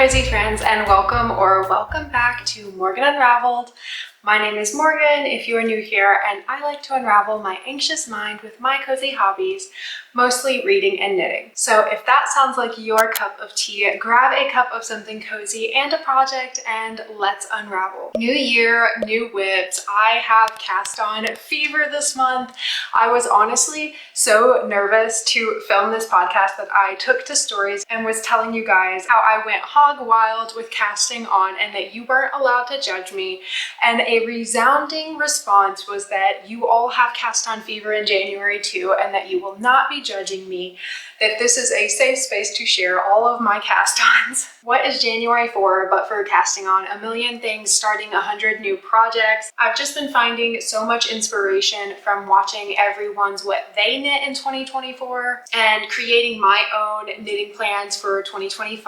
cozy friends, and welcome back to Morgan Unraveled. My name is Morgan if you are new here, and I like to unravel my anxious mind with my cozy hobbies, mostly reading and knitting. So if that sounds like your cup of tea, grab a cup of something cozy and a project and let's unravel. New year, new whips. I have cast on fever this month. I was honestly so nervous to film this podcast that I took to stories and was telling you guys how I went hog wild with casting on and that you weren't allowed to judge me. And a resounding response was that you all have cast on fever in January too, and that you will not be judging me, that this is a safe space to share all of my cast-ons. What is January for but for casting on a million things, starting 100 new projects? I've just been finding so much inspiration from watching everyone's what they knit in 2024 and creating my own knitting plans for 2025.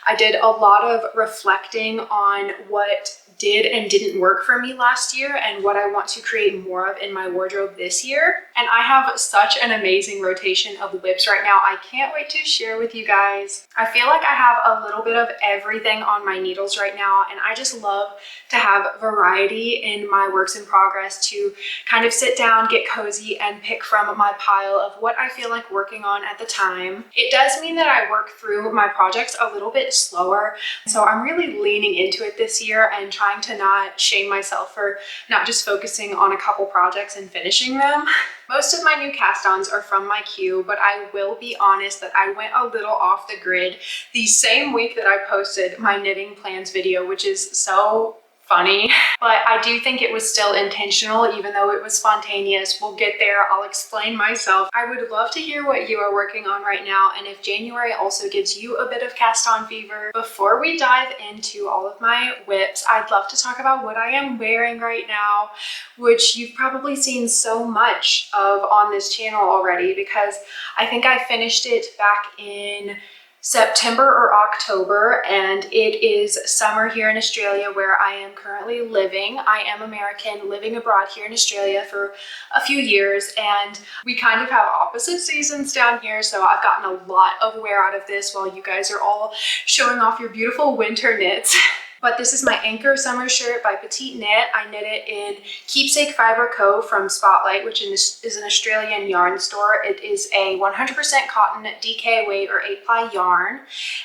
I did a lot of reflecting on what did and didn't work for me last year and what I want to create more of in my wardrobe this year. And I have such an amazing rotation of whips right now. I can't wait to share with you guys. I feel like I have a little bit of everything on my needles right now, and I just love to have variety in my works in progress to kind of sit down, get cozy, and pick from my pile of what I feel like working on at the time. It does mean that I work through my projects a little bit slower, so I'm really leaning into it this year and trying to not shame myself for not just focusing on a couple projects and finishing them. Most of my new cast-ons are from my queue, but I will be honest that I went a little off the grid the same week that I posted my knitting plans video, which is so funny, but I do think it was still intentional, even though it was spontaneous. We'll get there. I'll explain myself. I would love to hear what you are working on right now, and if January also gives you a bit of cast on fever. Before we dive into all of my whips, I'd love to talk about what I am wearing right now, which you've probably seen so much of on this channel already, because I think I finished it back in September or October, and it is summer here in Australia where I am currently living. I am American, living abroad here in Australia for a few years, and we kind of have opposite seasons down here, so I've gotten a lot of wear out of this while you guys are all showing off your beautiful winter knits. But this is my Anker Summer Shirt by petiteknit. I knit it in Keepsake Fiber Co. from Spotlight, which is an Australian yarn store. It is a 100% cotton DK weight or 8-ply yarn,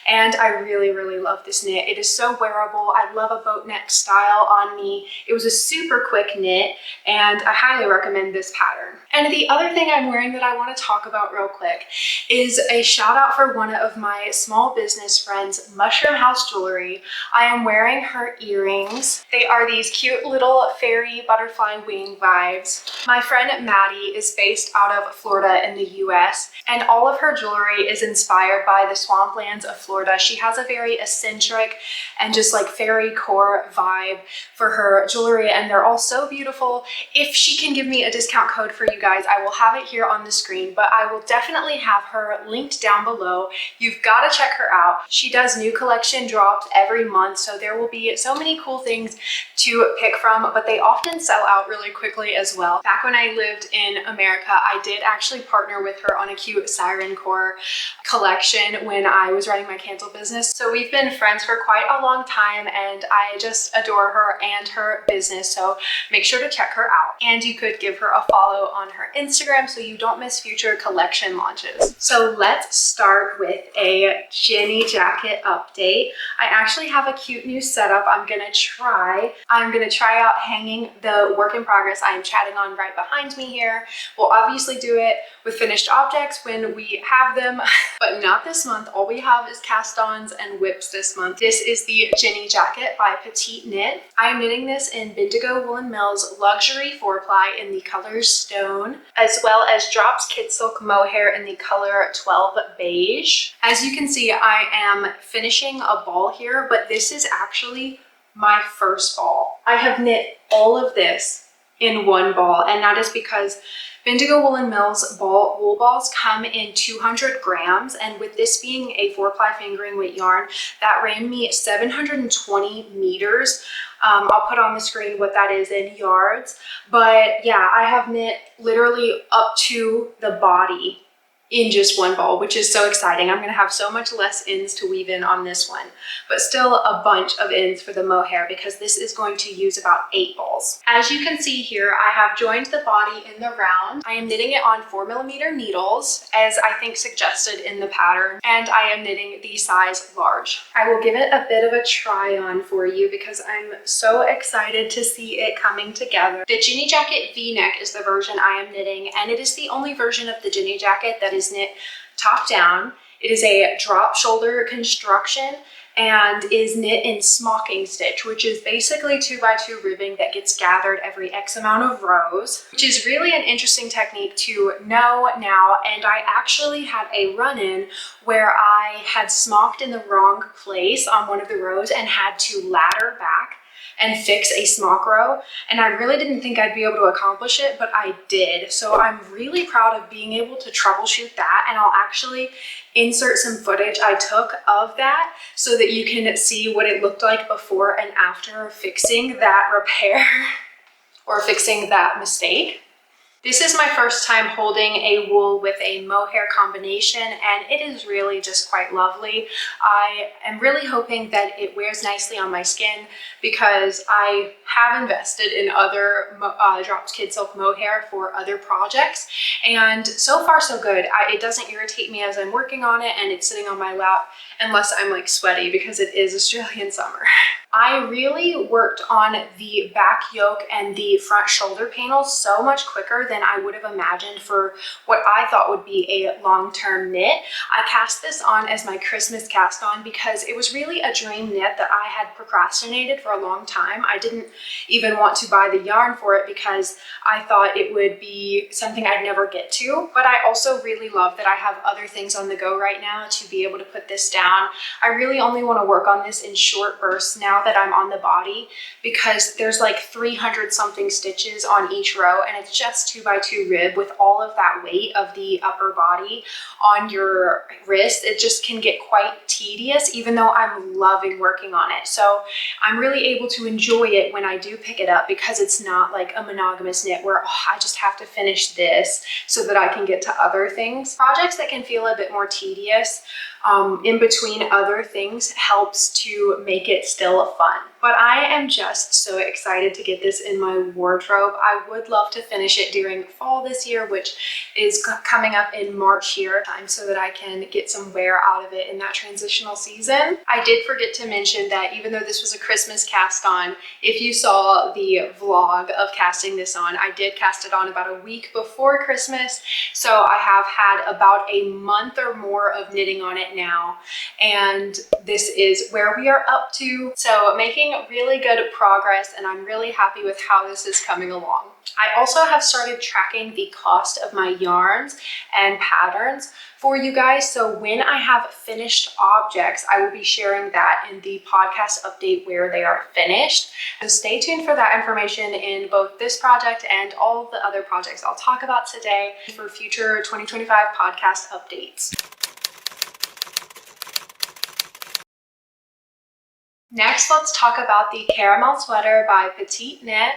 and I really, really love this knit. It is so wearable. I love a boat neck style on me. It was a super quick knit, and I highly recommend this pattern. And the other thing I'm wearing that I want to talk about real quick is a shout out for one of my small business friends, Mushroom House Jewelry. I am wearing her earrings. They are these cute little fairy butterfly wing vibes. My friend Maddie is based out of Florida in the US, and all of her jewelry is inspired by the swamplands of Florida. She has a very eccentric and just like fairy core vibe for her jewelry, and they're all so beautiful. If she can give me a discount code for you guys, I will have it here on the screen, but I will definitely have her linked down below. You've got to check her out. She does new collection drops every month, so there will be so many cool things to pick from, but they often sell out really quickly as well. Back when I lived in America, I did actually partner with her on a cute siren core collection when I was running my candle business. So we've been friends for quite a long time, and I just adore her and her business, so make sure to check her out. And you could give her a follow on her Instagram so you don't miss future collection launches. So let's start with a Jenny jacket update. I actually have a cute new setup I'm gonna try out hanging the work in progress I am chatting on right behind me here. We'll obviously do it with finished objects when we have them, but not this month. All we have is cast-ons and whips this month. This is the Jenny jacket by petiteknit. I am knitting this in Indigo Woolen Mill's Luxury 4-ply in the color Stone, as well as Drops Kid Silk Mohair in the color 12 Beige. As you can see, I am finishing a ball here, but this is actually my first ball. I have knit all of this in one ball, and that is because Indigo Woolen Mill's wool balls come in 200 grams, and with this being a 4-ply fingering weight yarn, that ran me 720 meters. I'll put on the screen what that is in yards, but yeah, I have knit literally up to the body in just one ball, which is so exciting. I'm gonna have so much less ends to weave in on this one, but still a bunch of ends for the mohair because this is going to use about 8 balls. As you can see here, I have joined the body in the round. I am knitting it on 4mm needles, as I think suggested in the pattern, and I am knitting the size large. I will give it a bit of a try on for you because I'm so excited to see it coming together. The Ginny Jacket V-neck is the version I am knitting, and it is the only version of the Ginny Jacket that is knit top down. It is a drop shoulder construction and is knit in smocking stitch, which is basically 2x2 ribbing that gets gathered every X amount of rows, which is really an interesting technique to know now. And I actually had a run-in where I had smocked in the wrong place on one of the rows and had to ladder back and fix a smock row, and I really didn't think I'd be able to accomplish it, but I did. So I'm really proud of being able to troubleshoot that, and I'll actually insert some footage I took of that so that you can see what it looked like before and after fixing that repair or fixing that mistake. This is my first time holding a wool with a mohair combination, and it is really just quite lovely. I am really hoping that it wears nicely on my skin because I have invested in other Drops Kid Silk mohair for other projects, and so far so good. It doesn't irritate me as I'm working on it, and it's sitting on my lap unless I'm like sweaty because it is Australian summer. I really worked on the back yoke and the front shoulder panels so much quicker than I would have imagined for what I thought would be a long-term knit. I cast this on as my Christmas cast on because it was really a dream knit that I had procrastinated for a long time. I didn't even want to buy the yarn for it because I thought it would be something I'd never get to, but I also really love that I have other things on the go right now to be able to put this down. I really only want to work on this in short bursts now that I'm on the body because there's like 300 something stitches on each row, and it's just 2x2 rib with all of that weight of the upper body on your wrist. It just can get quite tedious, even though I'm loving working on it. So I'm really able to enjoy it when I do pick it up because it's not like a monogamous knit where I just have to finish this so that I can get to other things. Projects that can feel a bit more tedious in between other things helps to make it still fun. But I am just so excited to get this in my wardrobe. I would love to finish it during fall this year, which is coming up in March here, so that I can get some wear out of it in that transitional season. I did forget to mention that even though this was a Christmas cast on, if you saw the vlog of casting this on, I did cast it on about a week before Christmas. So I have had about a month or more of knitting on it now, and this is where we are up to. So making really good progress, and I'm really happy with how this is coming along. I also have started tracking the cost of my yarns and patterns for you guys. So when I have finished objects, I will be sharing that in the podcast update where they are finished. So stay tuned for that information in both this project and all of the other projects I'll talk about today for future 2025 podcast updates. Next, let's talk about the caramel sweater by petiteknit.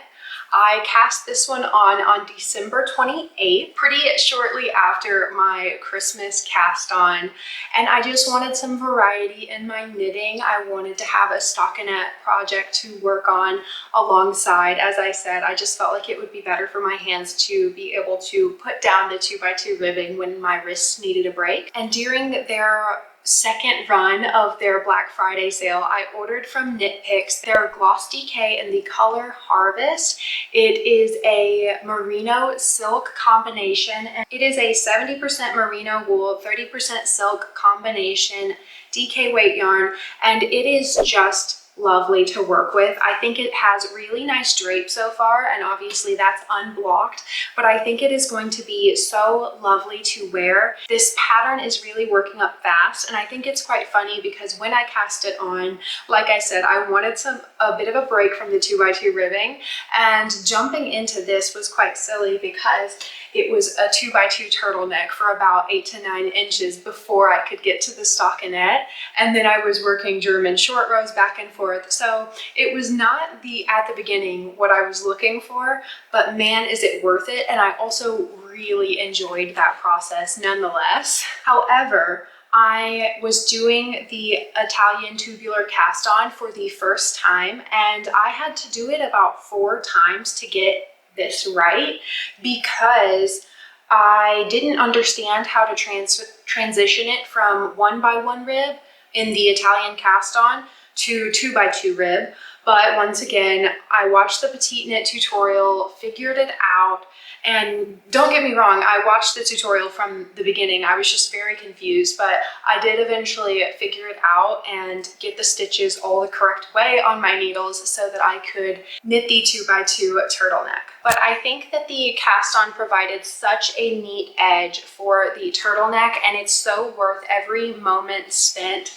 I cast this one on December 28th, pretty shortly after my Christmas cast on, and I just wanted some variety in my knitting. I wanted to have a stockinette project to work on alongside. As I said, I just felt like it would be better for my hands to be able to put down the 2x2 ribbing when my wrists needed a break. And during their second run of their Black Friday sale, I ordered from Knit Picks their Gloss DK in the color Harvest. It is a merino silk combination, and it is a 70% merino wool, 30% silk combination DK weight yarn, and it is just lovely to work with. I think it has really nice drape so far, and obviously that's unblocked, but I think it is going to be so lovely to wear. This pattern is really working up fast, and I think it's quite funny because when I cast it on, like I said, I wanted a bit of a break from the 2x2 ribbing, and jumping into this was quite silly because it was a 2x2 turtleneck for about 8 to 9 inches before I could get to the stockinette, and then I was working German short rows back and forth. So it was not at the beginning what I was looking for, but man, is it worth it. And I also really enjoyed that process nonetheless. However, I was doing the Italian tubular cast on for the first time, and I had to do it about 4 times to get this right because I didn't understand how to transition it from 1x1 rib in the Italian cast on to 2x2 rib. But once again, I watched the petiteknit tutorial, figured it out, and don't get me wrong, I watched the tutorial from the beginning. I was just very confused, but I did eventually figure it out and get the stitches all the correct way on my needles so that I could knit the 2x2 turtleneck. But I think that the cast on provided such a neat edge for the turtleneck, and it's so worth every moment spent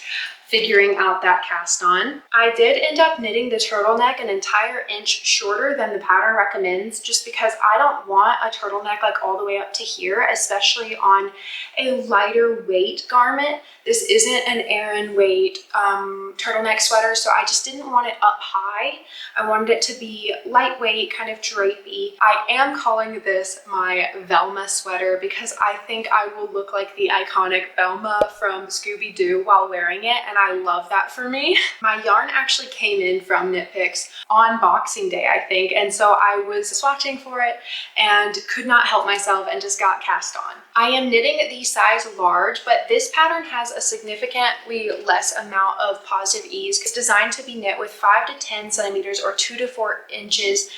figuring out that cast on. I did end up knitting the turtleneck an entire inch shorter than the pattern recommends, just because I don't want a turtleneck like all the way up to here, especially on a lighter weight garment. This isn't an Aran weight turtleneck sweater, so I just didn't want it up high. I wanted it to be lightweight, kind of drapey. I am calling this my Velma sweater because I think I will look like the iconic Velma from Scooby-Doo while wearing it, and I love that for me. My yarn actually came in from Knit Picks on Boxing Day, I think, and so I was swatching for it and could not help myself and just got cast on. I am knitting the size large, but this pattern has a significantly less amount of positive ease. It's designed to be knit with 5 to 10 centimeters or 2 to 4 inches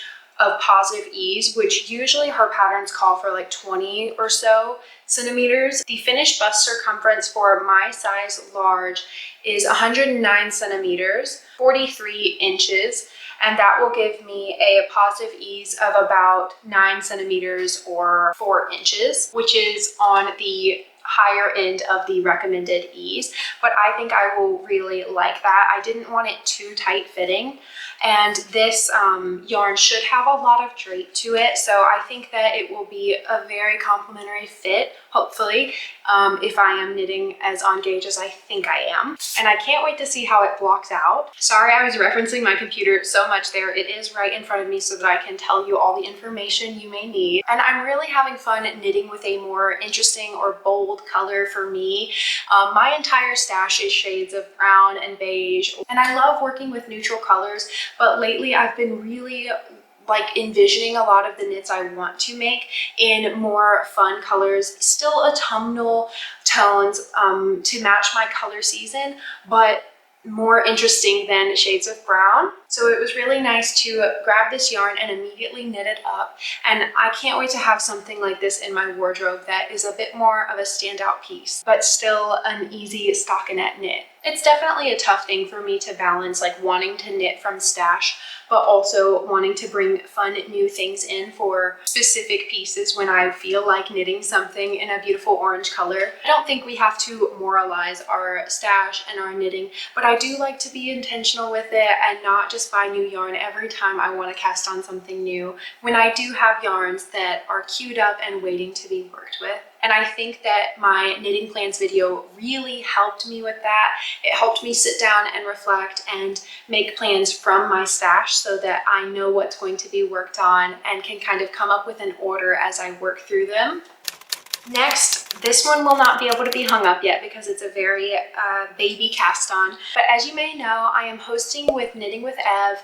of positive ease, which usually her patterns call for like 20 or so centimeters. The finished bust circumference for my size large is 109 centimeters, 43 inches, and that will give me a positive ease of about 9 centimeters or 4 inches, which is on the higher end of the recommended ease, but I think I will really like that. I didn't want it too tight fitting, and this yarn should have a lot of drape to it, so I think that it will be a very complimentary fit, hopefully, if I am knitting as on gauge as I think I am. And I can't wait to see how it blocks out. Sorry, I was referencing my computer so much there. It is right in front of me so that I can tell you all the information you may need. And I'm really having fun knitting with a more interesting or bold color for me. My entire stash is shades of brown and beige, and I love working with neutral colors, but lately I've been really like envisioning a lot of the knits I want to make in more fun colors, still autumnal tones to match my color season, but more interesting than shades of brown. So it was really nice to grab this yarn and immediately knit it up, and I can't wait to have something like this in my wardrobe that is a bit more of a standout piece, but still an easy stockinette knit. It's definitely a tough thing for me to balance, like wanting to knit from stash, but also wanting to bring fun new things in for specific pieces when I feel like knitting something in a beautiful orange color. I don't think we have to moralize our stash and our knitting, but I do like to be intentional with it and not just buy new yarn every time I want to cast on something new when I do have yarns that are queued up and waiting to be worked with. And I think that my knitting plans video really helped me with that. It helped me sit down and reflect and make plans from my stash so that I know what's going to be worked on and can kind of come up with an order as I work through them. Next, this one will not be able to be hung up yet because it's a very baby cast on. But as you may know, I am hosting with Knitting with Ev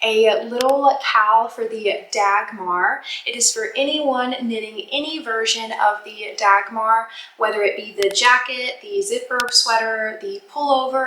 a little KAL for the Dagmar. It is for anyone knitting any version of the Dagmar, whether it be the jacket, the zipper sweater, the pullover,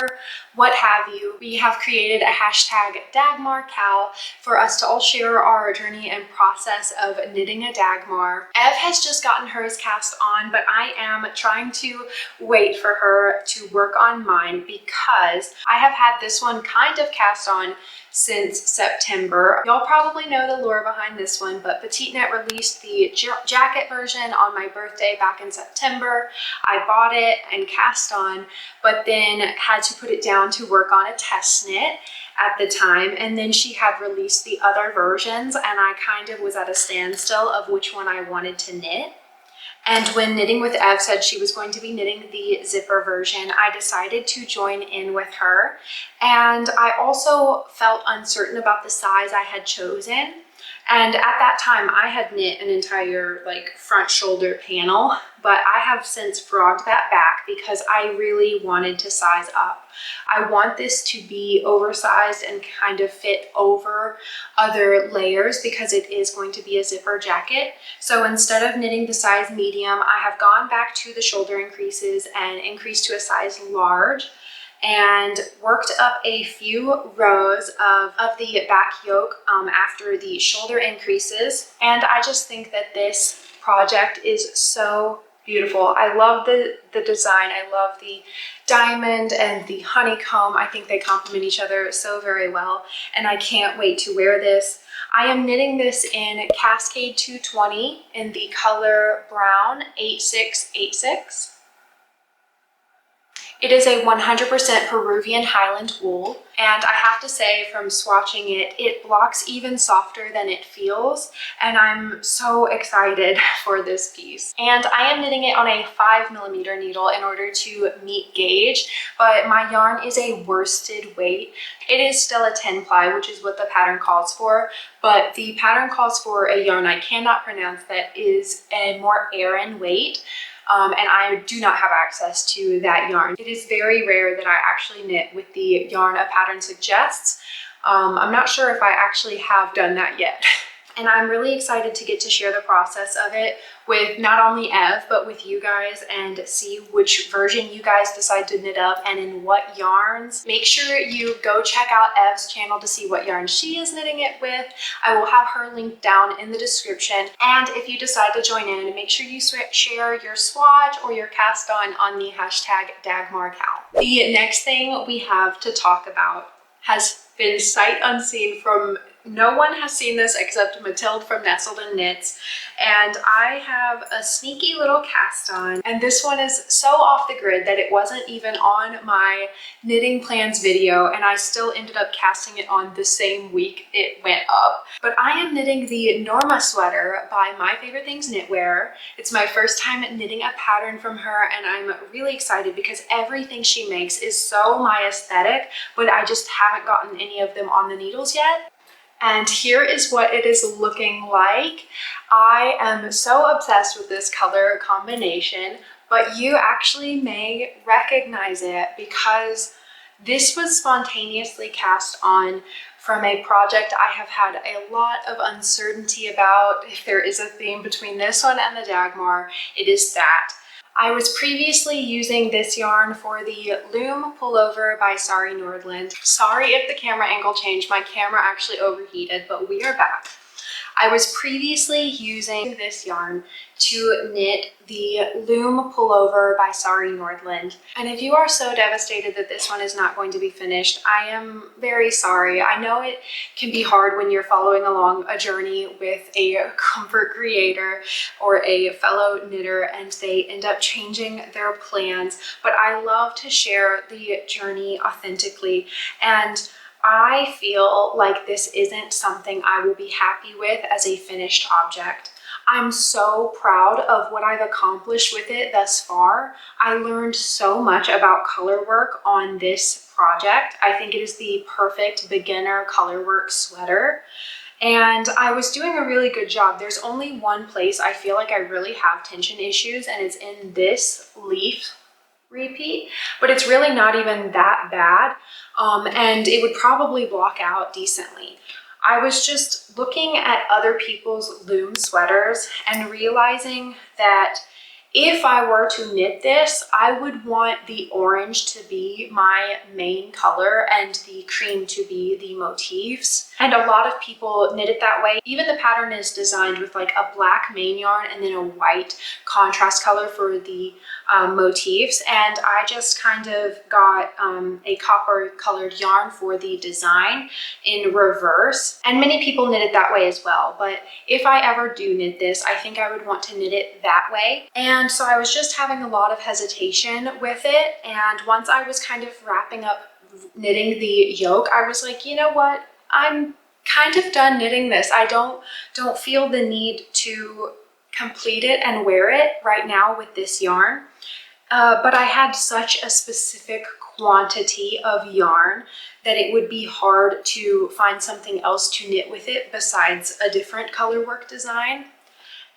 what have you. We have created a hashtag DagmarKAL for us to all share our journey and process of knitting a Dagmar. Ev has just gotten hers cast on, but I am trying to wait for her to work on mine because I have had this one kind of cast on since September. Y'all probably know the lore behind this one, but petiteknit released the jacket version on my birthday back in September. I bought it and cast on, but then had to put it down to work on a test knit at the time, and then she had released the other versions and I kind of was at a standstill of which one I wanted to knit. And when Knitting with Ev said she was going to be knitting the zipper version, I decided to join in with her. And I also felt uncertain about the size I had chosen. And at that time I had knit an entire like front shoulder panel, but I have since frogged that back because I really wanted to size up. I want this to be oversized and kind of fit over other layers because it is going to be a zipper jacket. So instead of knitting the size medium, I have gone back to the shoulder increases and increased to a size large, and worked up a few rows of the back yoke after the shoulder increases. And I just think that this project is so beautiful. I love the design. I love the diamond and the honeycomb. I think they complement each other so very well, and I can't wait to wear this. I am knitting this in Cascade 220 in the color brown 8686. It is a 100% Peruvian Highland wool, and I have to say from swatching it, it blocks even softer than it feels, and I'm so excited for this piece. And I am knitting it on a 5mm needle in order to meet gauge, but my yarn is a worsted weight. It is still a 10 ply, which is what the pattern calls for, but the pattern calls for a yarn I cannot pronounce that is a more Aran weight. And I do not have access to that yarn. It is very rare that I actually knit with the yarn a pattern suggests. I'm not sure if I actually have done that yet. And I'm really excited to get to share the process of it with not only Ev, but with you guys, and see which version you guys decide to knit up and in what yarns. Make sure you go check out Ev's channel to see what yarn she is knitting it with. I will have her linked down in the description. And if you decide to join in, make sure you share your swatch or your cast on the hashtag DagmarKAL. The next thing we have to talk about has been sight unseen from no one has seen this except Mathilde from Nestled and Knits, and I have a sneaky little cast on, and this one is so off the grid that it wasn't even on my knitting plans video, and I still ended up casting it on the same week it went up. But I am knitting the Norma sweater by My Favorite Things Knitwear. It's my first time knitting a pattern from her, and I'm really excited because everything she makes is so my aesthetic, but I just haven't gotten any of them on the needles yet. And here is what it is looking like. I am so obsessed with this color combination, but you actually may recognize it because this was spontaneously cast on from a project I have had a lot of uncertainty about. If there is a theme between this one and the Dagmar, it is that. I was previously using this yarn for the Loom Pullover by Sari Nordland. Sorry if the camera angle changed, my camera actually overheated, but we are back. I was previously using this yarn to knit the Loom Pullover by Sari Nordland. And if you are so devastated that this one is not going to be finished, I am very sorry. I know it can be hard when you're following along a journey with a comfort creator or a fellow knitter and they end up changing their plans, but I love to share the journey authentically, and I feel like this isn't something I will be happy with as a finished object. I'm so proud of what I've accomplished with it thus far. I learned so much about color work on this project. I think it is the perfect beginner color work sweater, and I was doing a really good job. There's only one place I feel like I really have tension issues, and it's in this leaf repeat, but it's really not even that bad, and it would probably block out decently. I was just looking at other people's loom sweaters and realizing that if I were to knit this, I would want the orange to be my main color and the cream to be the motifs. And a lot of people knit it that way. Even the pattern is designed with like a black main yarn and then a white contrast color for the motifs. And I just kind of got a copper colored yarn for the design in reverse. And many people knit it that way as well. But if I ever do knit this, I think I would want to knit it that way. And so I was just having a lot of hesitation with it. And once I was kind of wrapping up knitting the yoke, I was like, you know what? I'm kind of done knitting this. I don't feel the need to complete it and wear it right now with this yarn. but I had such a specific quantity of yarn that it would be hard to find something else to knit with it besides a different color work design.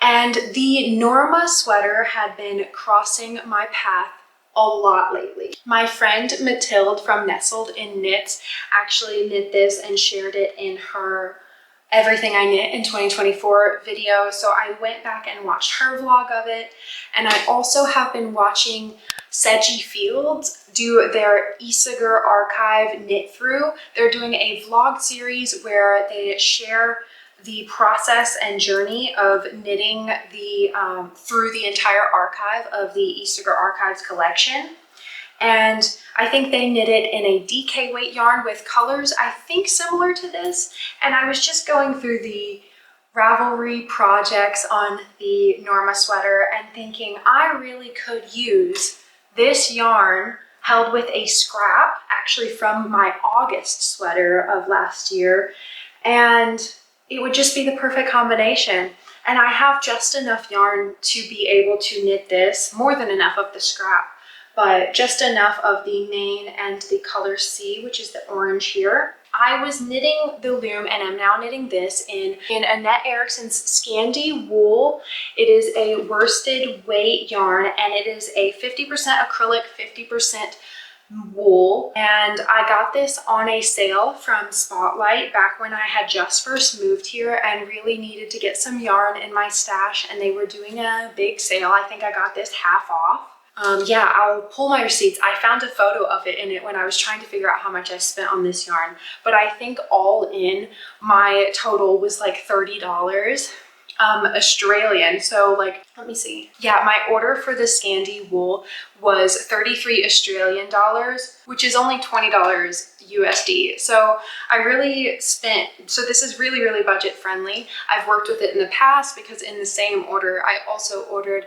And the Norma sweater had been crossing my path a lot lately. My friend Mathilde from Nestled in Knits actually knit this and shared it in her Everything I Knit in 2024 video. So I went back and watched her vlog of it. And I also have been watching Sedgy Fields do their Isager archive knit through. They're doing a vlog series where they share the process and journey of knitting through the entire archive of the Isager Archives collection. And I think they knit it in a DK weight yarn with colors, I think similar to this. And I was just going through the Ravelry projects on the Norma sweater and thinking I really could use this yarn held with a scrap, actually from my August sweater of last year. And it would just be the perfect combination. And I have just enough yarn to be able to knit this, more than enough of the scrap, but just enough of the main and the color C, which is the orange here. I was knitting the loom and I'm now knitting this in Annette Erickson's Scandi wool. It is a worsted weight yarn and it is a 50% acrylic, 50% wool. And I got this on a sale from Spotlight back when I had just first moved here and really needed to get some yarn in my stash, and they were doing a big sale. I think I got this half off. Yeah, I'll pull my receipts. I found a photo of it in it when I was trying to figure out how much I spent on this yarn, but I think all in my total was like $30 Australian. So like, let me see. Yeah, my order for the Scandi wool was 33 Australian dollars, which is only $20 USD. So I really spent, so this is really, really budget friendly. I've worked with it in the past because in the same order, I also ordered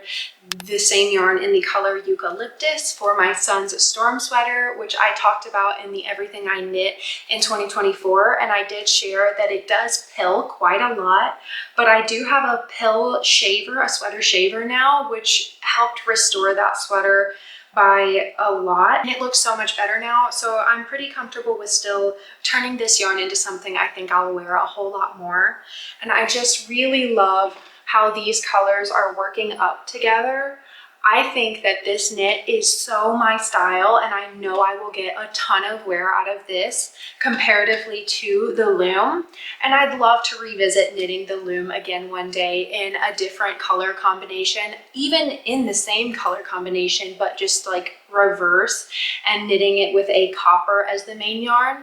the same yarn in the color Eucalyptus for my son's storm sweater, which I talked about in the Everything I Knit in 2024. And I did share that it does pill quite a lot, but I do have a pill shaver, a sweater shaver now, which helped restore that sweater by a lot. And it looks so much better now. So I'm pretty comfortable with still turning this yarn into something I think I'll wear a whole lot more. And I just really love how these colors are working up together. I think that this knit is so my style, and I know I will get a ton of wear out of this comparatively to the loom. And I'd love to revisit knitting the loom again one day in a different color combination, even in the same color combination, but just like reverse and knitting it with a copper as the main yarn.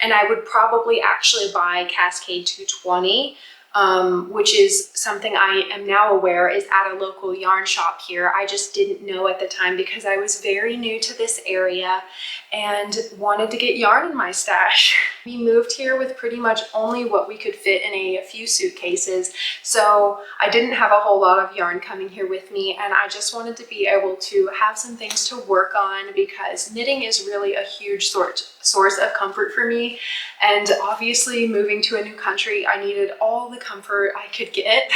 And I would probably actually buy Cascade 220, which is something I am now aware is at a local yarn shop here. I just didn't know at the time because I was very new to this area and wanted to get yarn in my stash. We moved here with pretty much only what we could fit in a few suitcases, so I didn't have a whole lot of yarn coming here with me, and I just wanted to be able to have some things to work on because knitting is really a huge source of comfort for me. And obviously moving to a new country, I needed all the comfort I could get.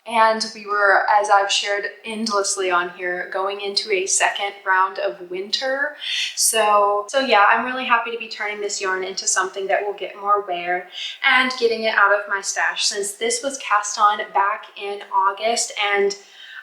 And we were, as I've shared endlessly on here, going into a second round of winter. So yeah, I'm really happy to be turning this yarn into something that will get more wear and getting it out of my stash, since this was cast on back in August and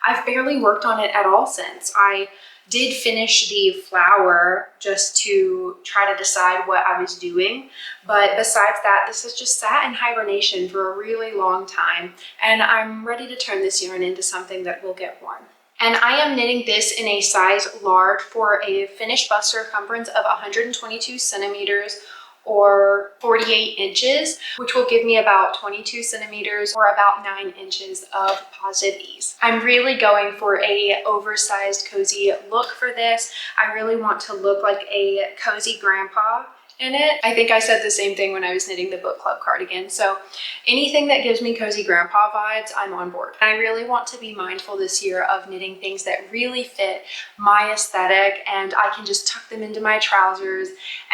I've barely worked on it at all since. I did finish the flower just to try to decide what I was doing. But besides that, this has just sat in hibernation for a really long time. And I'm ready to turn this yarn into something that will get worn. And I am knitting this in a size large for a finished bust circumference of 122 centimeters or 48 inches, which will give me about 22 centimeters or about 9 inches of positive ease. I'm really going for a oversized cozy look for this. I really want to look like a cozy grandpa in it. I think I said the same thing when I was knitting the book club cardigan. So anything that gives me cozy grandpa vibes, I'm on board. I really want to be mindful this year of knitting things that really fit my aesthetic, and I can just tuck them into my trousers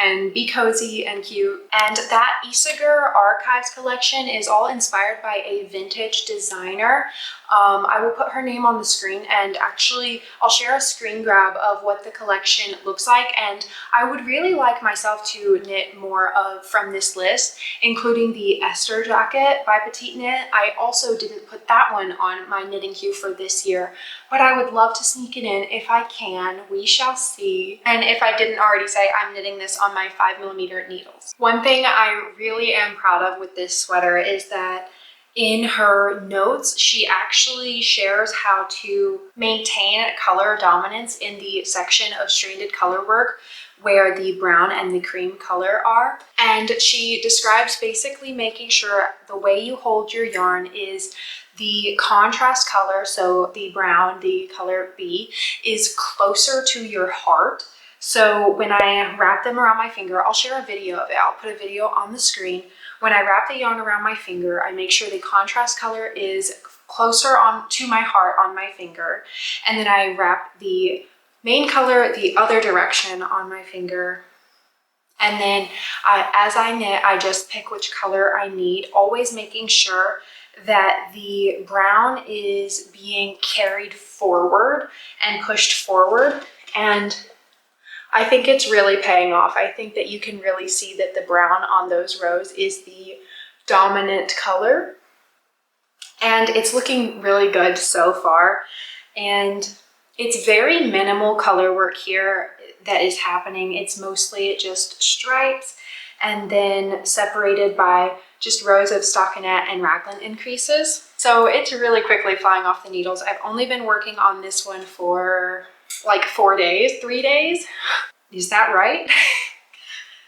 and be cozy and cute. And that Isager Archives collection is all inspired by a vintage designer. I will put her name on the screen, and actually I'll share a screen grab of what the collection looks like. And I would really like myself to knit more of from this list, including the Esther jacket by petiteknit. I also didn't put that one on my knitting queue for this year, but I would love to sneak it in if I can. We shall see. And if I didn't already say, I'm knitting this on my 5mm needles. One thing I really am proud of with this sweater is that in her notes, she actually shares how to maintain color dominance in the section of stranded color work where the brown and the cream color are. And she describes basically making sure the way you hold your yarn is the contrast color, so the brown, the color B, is closer to your heart. So when I wrap them around my finger, I'll share a video of it. I'll put a video on the screen. When I wrap the yarn around my finger, I make sure the contrast color is closer on to my heart on my finger. And then I wrap the main color the other direction on my finger. And then as I knit, I just pick which color I need, always making sure that the brown is being carried forward and pushed forward. And I think it's really paying off. I think that you can really see that the brown on those rows is the dominant color. And it's looking really good so far. And it's very minimal color work here that is happening. It's mostly just stripes and then separated by just rows of stockinette and raglan increases. So it's really quickly flying off the needles. I've only been working on this one for like 4 days, 3 days. Is that right?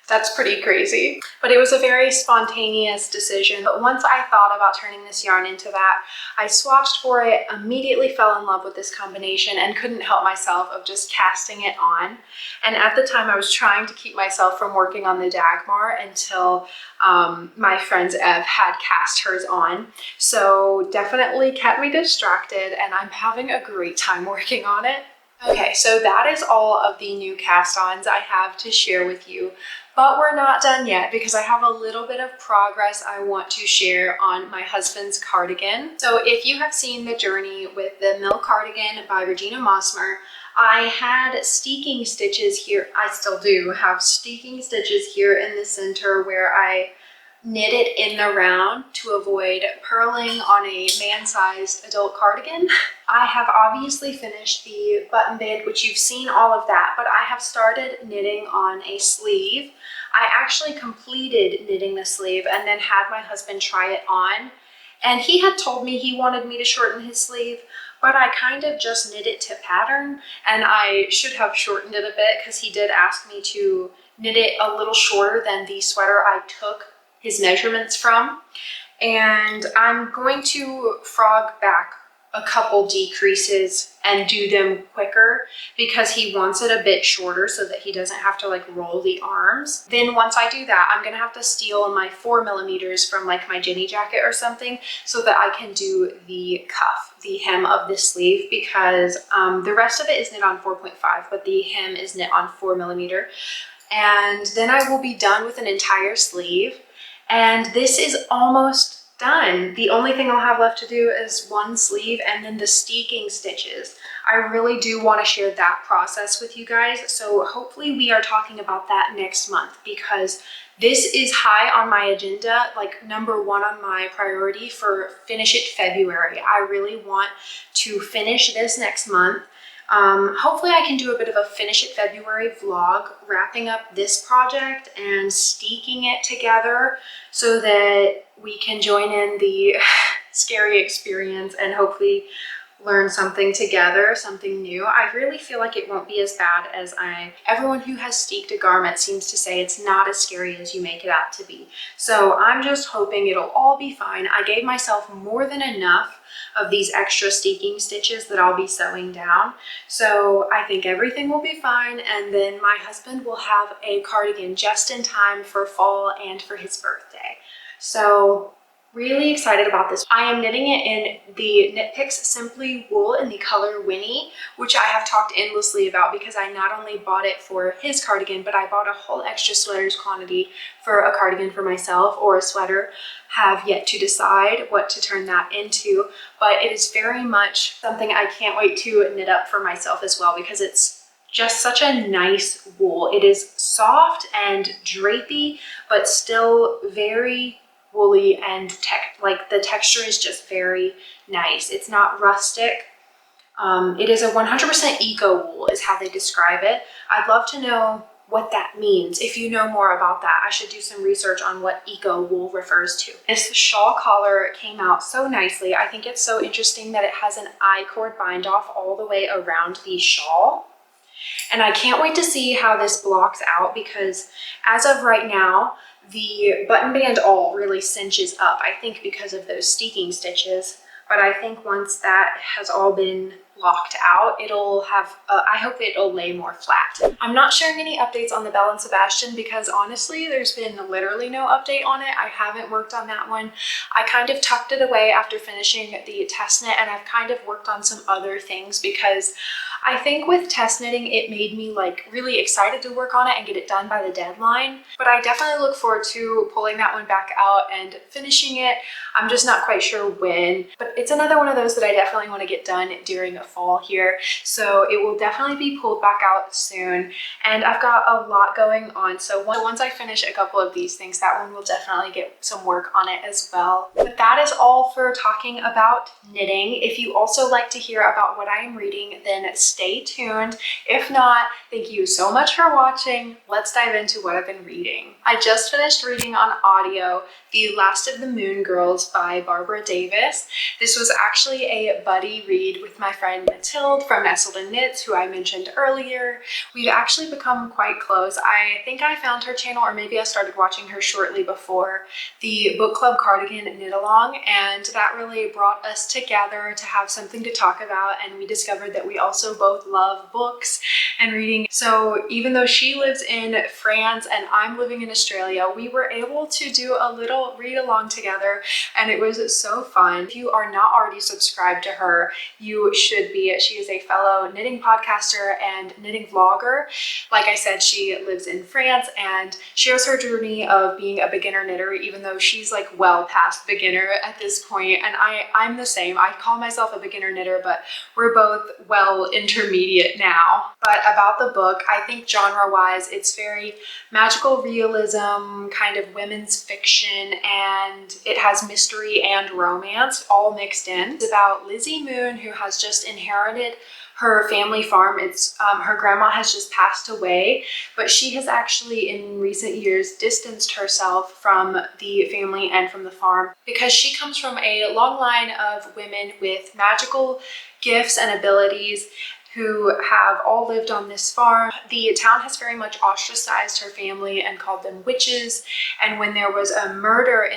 That's pretty crazy. But it was a very spontaneous decision. But once I thought about turning this yarn into that, I swatched for it, immediately fell in love with this combination and couldn't help myself of just casting it on. And at the time I was trying to keep myself from working on the Dagmar until my friend's Ev had cast hers on. So definitely kept me distracted, and I'm having a great time working on it. Okay, so that is all of the new cast-ons I have to share with you, but we're not done yet because I have a little bit of progress I want to share on my husband's cardigan. So if you have seen the journey with the MILLE cardigan by Regina Moessmer, I had steeking stitches here. I still do have steeking stitches here in the center where I knit it in the round to avoid purling on a man-sized adult cardigan. I have obviously finished the button band, which you've seen all of that, but I have started knitting on a sleeve. I actually completed knitting the sleeve and then had my husband try it on. And he had told me he wanted me to shorten his sleeve, but I kind of just knit it to pattern, and I should have shortened it a bit because he did ask me to knit it a little shorter than the sweater I took his measurements from. And I'm going to frog back a couple decreases and do them quicker because he wants it a bit shorter so that he doesn't have to like roll the arms. Then once I do that, I'm gonna have to steal my 4mm from like my Jenny jacket or something so that I can do the cuff, the hem of the sleeve, because the rest of it is knit on 4.5, but the hem is knit on 4mm. And then I will be done with an entire sleeve. And this is almost done. The only thing I'll have left to do is one sleeve and then the steeking stitches. I really do want to share that process with you guys. So hopefully we are talking about that next month, because this is high on my agenda, like #1 on my priority for Finish It February. I really want to finish this next month. Hopefully I can do a bit of a Finish It February vlog, wrapping up this project and steeking it together so that we can join in the scary experience and hopefully learn something together, something new. I really feel like it won't be as bad as everyone who has steeked a garment seems to say it's not as scary as you make it out to be. So I'm just hoping it'll all be fine. I gave myself more than enough of these extra steeking stitches that I'll be sewing down. So I think everything will be fine, and then my husband will have a cardigan just in time for fall and for his birthday. So Really excited about this. I am knitting it in the Knit Picks Simply Wool in the color Winnie, which I have talked endlessly about because I not only bought it for his cardigan, but I bought a whole extra sweaters quantity for a cardigan for myself or a sweater. Have yet to decide what to turn that into, but it is very much something I can't wait to knit up for myself as well because it's just such a nice wool. It is soft and drapey, but still very woolly and like the texture is just very nice. It's not rustic. It is a 100% eco wool is how they describe it. I'd love to know what that means. If you know more about that, I should do some research on what eco wool refers to. This shawl collar came out so nicely. I think it's so interesting that it has an I-cord bind off all the way around the shawl. And I can't wait to see how this blocks out because as of right now, the button band all really cinches up, I think because of those steeking stitches. But I think once that has all been blocked out, it'll have, I hope it'll lay more flat. I'm not sharing any updates on the Belle and Sebastian because honestly, there's been literally no update on it. I haven't worked on that one. I kind of tucked it away after finishing the test knit, and I've kind of worked on some other things because I think with test knitting, it made me like really excited to work on it and get it done by the deadline. But I definitely look forward to pulling that one back out and finishing it. I'm just not quite sure when, but it's another one of those that I definitely want to get done during a fall here. So it will definitely be pulled back out soon. And I've got a lot going on. So once I finish a couple of these things, that one will definitely get some work on it as well. But that is all for talking about knitting. If you also like to hear about what I am reading, then stay tuned. If not, thank you so much for watching. Let's dive into what I've been reading. I just finished reading on audio The Last of the Moon Girls by Barbara Davis. This was actually a buddy read with my friend Mathilde from Nestled and Knits, who I mentioned earlier. We've actually become quite close. I think I found her channel, or maybe I started watching her shortly before the book club cardigan knit along, and that really brought us together to have something to talk about. And we discovered that we also both love books and reading. So even though she lives in France and I'm living in Australia, we were able to do a little read along together, and it was so fun. If you are not already subscribed to her, you should be. She is a fellow knitting podcaster and knitting vlogger. Like I said, she lives in France and shares her journey of being a beginner knitter, even though she's like well past beginner at this point. And I'm the same. I call myself a beginner knitter, but we're both well intermediate now. But about the book, I think genre-wise, it's very magical realism, kind of women's fiction, and it has mystery and romance all mixed in. It's about Lizzie Moon, who has just inherited her family farm. It's her grandma has just passed away, but she has actually in recent years distanced herself from the family and from the farm because she comes from a long line of women with magical gifts and abilities who have all lived on this farm. The town has very much ostracized her family and called them witches. And when there was a murder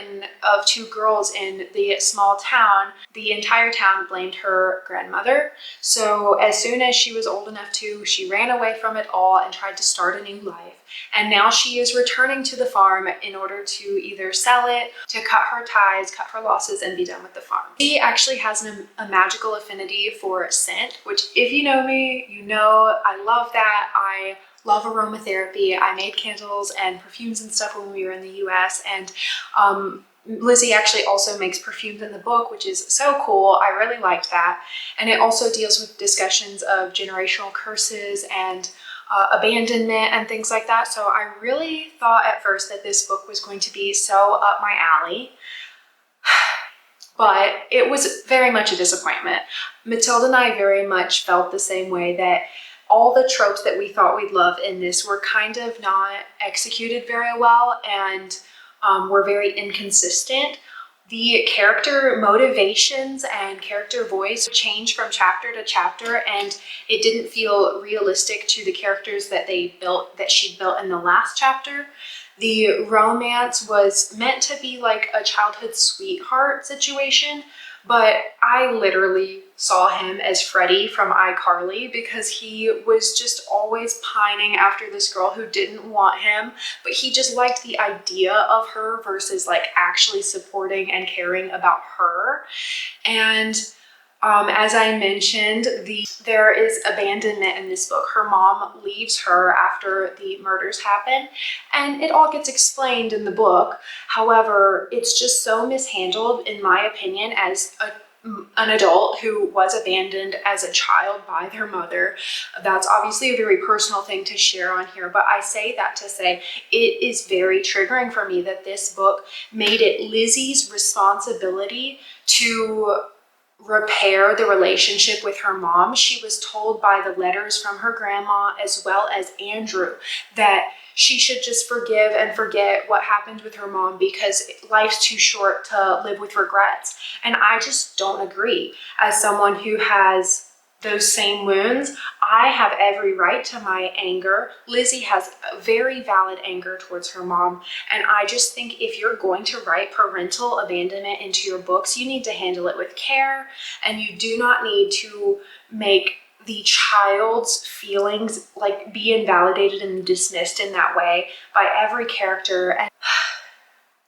of two girls in the small town, the entire town blamed her grandmother. So as soon as she was old enough to, she ran away from it all and tried to start a new life. And now she is returning to the farm in order to either sell it, to cut her ties, cut her losses, and be done with the farm. She actually has a magical affinity for scent, which if you know me, you know I love that. I love aromatherapy. I made candles and perfumes and stuff when we were in the US, and Lizzie actually also makes perfumes in the book, which is so cool. I really liked that. And it also deals with discussions of generational curses and abandonment and things like that. So I really thought at first that this book was going to be so up my alley, but it was very much a disappointment. Mathilde and I very much felt the same way, that all the tropes that we thought we'd love in this were kind of not executed very well and were very inconsistent. The character motivations and character voice changed from chapter to chapter, and it didn't feel realistic to the characters that she built in the last chapter. The romance was meant to be like a childhood sweetheart situation, but I literally saw him as Freddie from iCarly, because he was just always pining after this girl who didn't want him, but he just liked the idea of her versus like actually supporting and caring about her. And as I mentioned, there is abandonment in this book. Her mom leaves her after the murders happen, and it all gets explained in the book. However, it's just so mishandled, in my opinion, as an adult who was abandoned as a child by their mother. That's obviously a very personal thing to share on here, but I say that to say it is very triggering for me that this book made it Lizzie's responsibility to repair the relationship with her mom. She was told by the letters from her grandma as well as Andrew that she should just forgive and forget what happened with her mom because life's too short to live with regrets. And I just don't agree. As someone who has those same wounds, I have every right to my anger. Lizzie has a very valid anger towards her mom. And I just think if you're going to write parental abandonment into your books, you need to handle it with care, and you do not need to make the child's feelings like be invalidated and dismissed in that way by every character.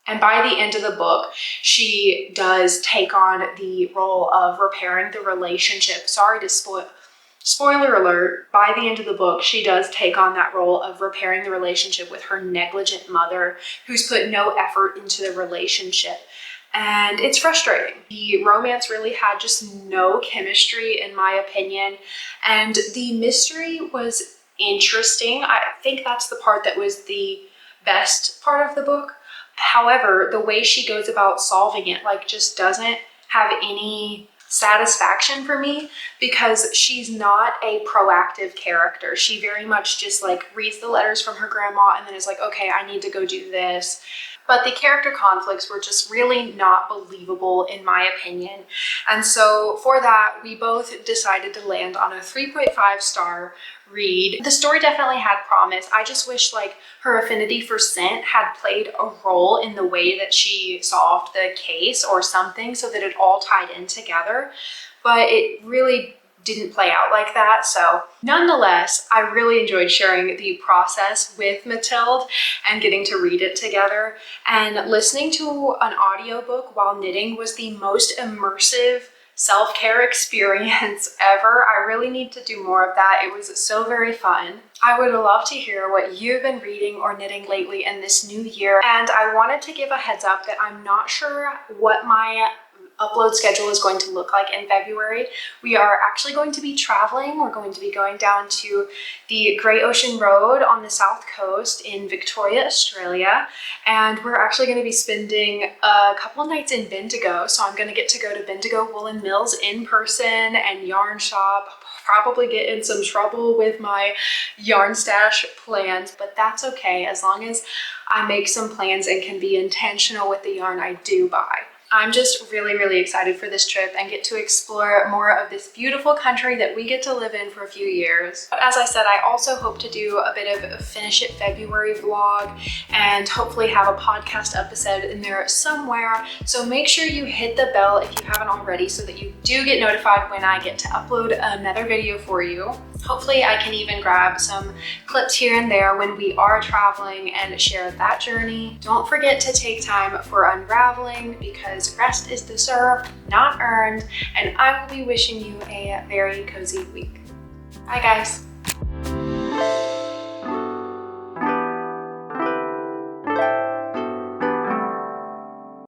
And by the end of the book, she does take on the role of repairing the relationship. Sorry to spoiler alert, by the end of the book, she does take on that role of repairing the relationship with her negligent mother, who's put no effort into the relationship. And it's frustrating. The romance really had just no chemistry, in my opinion. And the mystery was interesting. I think that's the part that was the best part of the book. However, the way she goes about solving it, like, just doesn't have any satisfaction for me, because she's not a proactive character. She very much just like reads the letters from her grandma and then is like, okay, I need to go do this. But the character conflicts were just really not believable, in my opinion. And so for that, we both decided to land on a 3.5 star read. The story definitely had promise. I just wish like her affinity for scent had played a role in the way that she solved the case or something, so that it all tied in together. But it really didn't play out like that. So nonetheless, I really enjoyed sharing the process with Mathilde and getting to read it together. And listening to an audiobook while knitting was the most immersive self-care experience ever. I really need to do more of that. It was so very fun. I would love to hear what you've been reading or knitting lately in this new year. And I wanted to give a heads up that I'm not sure what my upload schedule is going to look like in February. We are actually going to be traveling. We're going to be going down to the Great Ocean Road on the south coast in Victoria, Australia. And we're actually going to be spending a couple of nights in Bendigo. So I'm going to get to go to Bendigo Woolen Mills in person and yarn shop. Probably get in some trouble with my yarn stash plans, but that's okay as long as I make some plans and can be intentional with the yarn I do buy. I'm just really, really excited for this trip and get to explore more of this beautiful country that we get to live in for a few years. But as I said, I also hope to do a bit of a Finish It February vlog and hopefully have a podcast episode in there somewhere. So make sure you hit the bell if you haven't already so that you do get notified when I get to upload another video for you. Hopefully I can even grab some clips here and there when we are traveling and share that journey. Don't forget to take time for unraveling, because rest is deserved, not earned, and I will be wishing you a very cozy week. Bye guys.